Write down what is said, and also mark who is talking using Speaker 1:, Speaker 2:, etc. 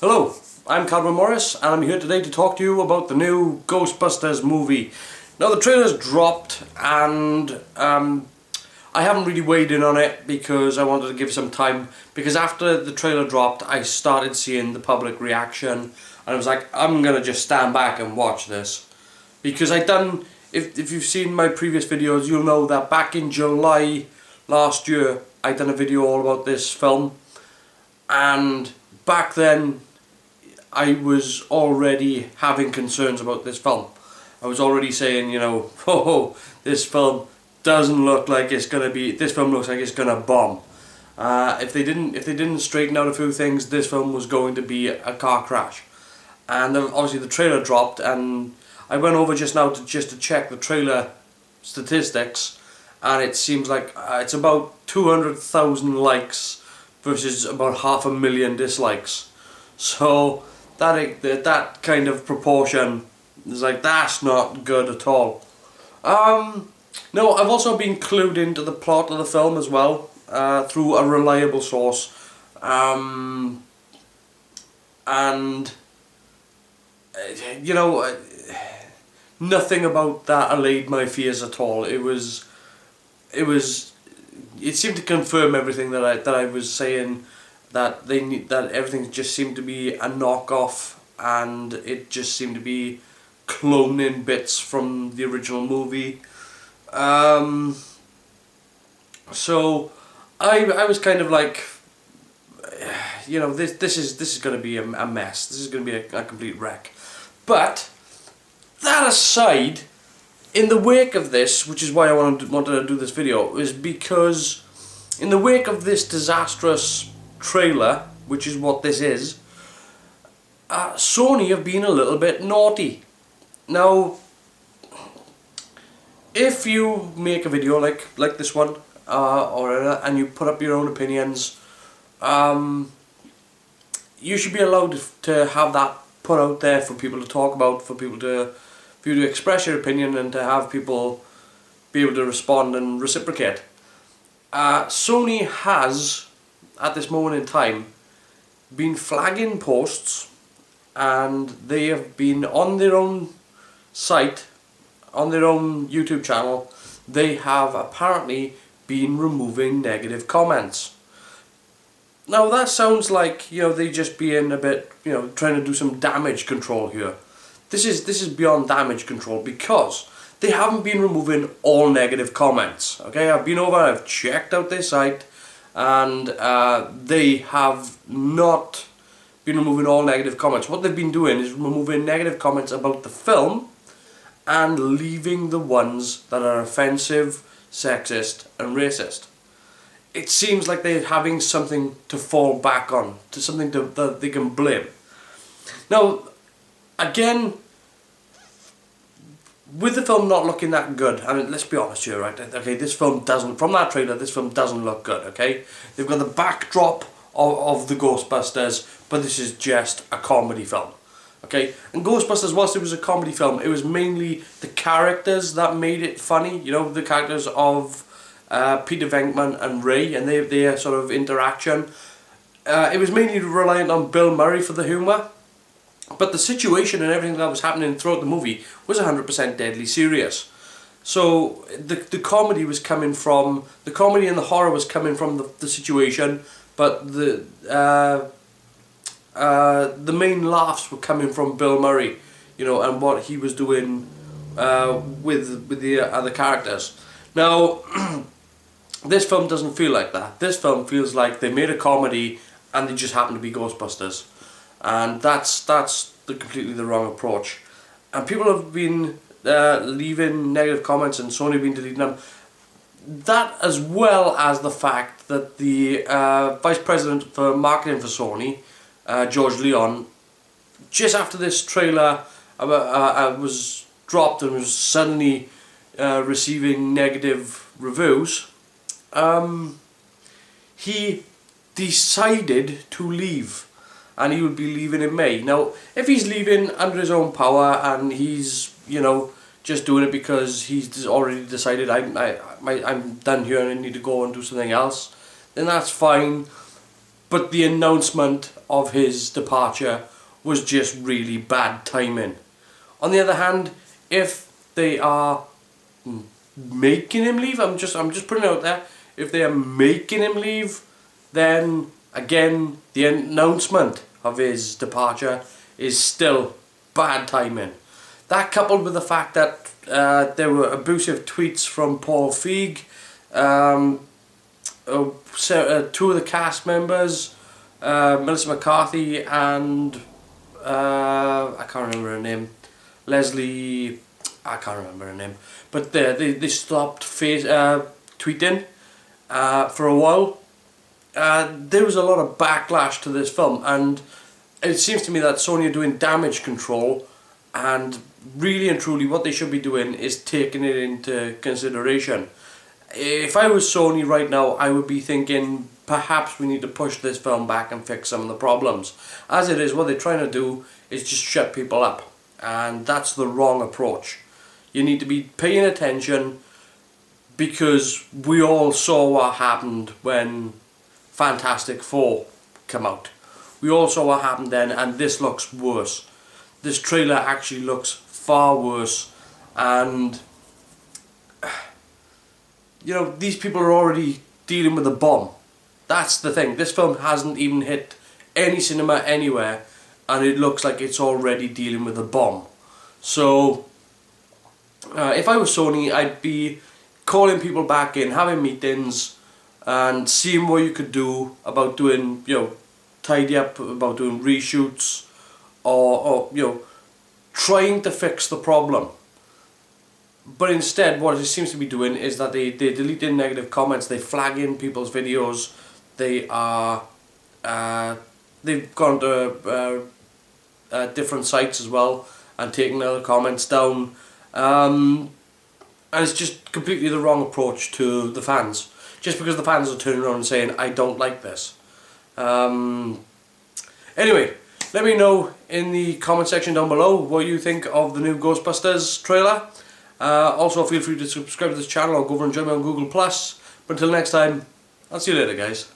Speaker 1: Hello, I'm Calvin Morris and I'm here today to talk to you about the new Ghostbusters movie. Now the trailer's dropped and I haven't really weighed in on it because I wanted to give some time, because after the trailer dropped I started seeing the public reaction and I was like, I'm gonna just stand back and watch this. Because if you've seen my previous videos, you'll know that back in July last year I done a video all about this film, and back then I was already having concerns about this film. I was already saying, oh, this film doesn't look like it's gonna be. This film looks like it's gonna bomb. If they didn't straighten out a few things, this film was going to be a car crash. And then obviously the trailer dropped, and I went over just now to check the trailer statistics, and it seems like it's about 200,000 likes versus about 500,000 dislikes. So that kind of proportion is like, that's not good at all. No, I've also been clued into the plot of the film as well through a reliable source, and nothing about that allayed my fears at all. It seemed to confirm everything that I was saying, that everything just seemed to be a knockoff, and it just seemed to be cloning bits from the original movie. So I was kind of like, this is going to be a mess. This is going to be a complete wreck. But that aside, in the wake of this, which is why I wanted to do this video, is because in the wake of this disastrous trailer, which is what this is, Sony have been a little bit naughty. Now, if you make a video like this one, and you put up your own opinions, you should be allowed to have that put out there for people to talk about, for you to express your opinion, and to have people be able to respond and reciprocate. Sony has, at this moment in time, been flagging posts, and they have been on their own site, on their own YouTube channel, they have apparently been removing negative comments. Now that sounds like, they just being a bit, trying to do some damage control here. This is beyond damage control, because they haven't been removing all negative comments. Okay, I've been over, I've checked out their site, and they have not been removing all negative comments. What they've been doing is removing negative comments about the film and leaving the ones that are offensive, sexist and racist. It seems like they're having something to fall back on, to something that they can blame. Now, again, with the film not looking that good, I mean, let's be honest here, right? Okay, this film doesn't, from that trailer, this film doesn't look good, okay? They've got the backdrop of the Ghostbusters, but this is just a comedy film, okay? And Ghostbusters, whilst it was a comedy film, it was mainly the characters that made it funny, the characters of Peter Venkman and Ray, and their sort of interaction. It was mainly reliant on Bill Murray for the humour, but the situation and everything that was happening throughout the movie was 100% deadly serious. So the comedy was coming from, the comedy and the horror was coming from the situation, but the main laughs were coming from Bill Murray, and what he was doing with the other characters. Now, this film doesn't feel like that. This film feels like they made a comedy and they just happened to be Ghostbusters, and that's completely the wrong approach. And people have been leaving negative comments, and Sony have been deleting them. That, as well as the fact that the Vice President for Marketing for Sony, George Leon, just after this trailer was dropped and was suddenly receiving negative reviews, he decided to leave, and he would be leaving in May. Now, if he's leaving under his own power and he's, just doing it because he's already decided I'm done here and I need to go and do something else, then that's fine. but the announcement of his departure was just really bad timing. On the other hand, if they are making him leave, I'm just putting it out there, if they are making him leave, then again the announcement of his departure is still bad timing. That, coupled with the fact that there were abusive tweets from Paul Feig, two of the cast members, Melissa McCarthy and I can't remember her name, Leslie, I can't remember her name, but they stopped tweeting for a while. There was a lot of backlash to this film, and it seems to me that Sony are doing damage control, and really and truly what they should be doing is taking it into consideration. If I was Sony right now, I would be thinking perhaps we need to push this film back and fix some of the problems. As it is, what they're trying to do is just shut people up, and that's the wrong approach. You need to be paying attention, because we all saw what happened when Fantastic Four came out. We all saw what happened then, and this looks worse. This trailer actually looks far worse, and you know, these people are already dealing with a bomb. That's the thing. This film hasn't even hit any cinema anywhere, and it looks like it's already dealing with a bomb. So if I was Sony, I'd be calling people back in, having meetings, and seeing what you could do about doing, you know, tidy up, about doing reshoots, or you know, trying to fix the problem. But instead, what it seems to be doing is that they delete in negative comments, they flag in people's videos, they've gone to different sites as well and taken other comments down, and it's just completely the wrong approach to the fans. Just because the fans are turning around and saying, I don't like this. Anyway, let me know in the comment section down below what you think of the new Ghostbusters trailer. Also, feel free to subscribe to this channel or go over and join me on Google+. But until next time, I'll see you later, guys.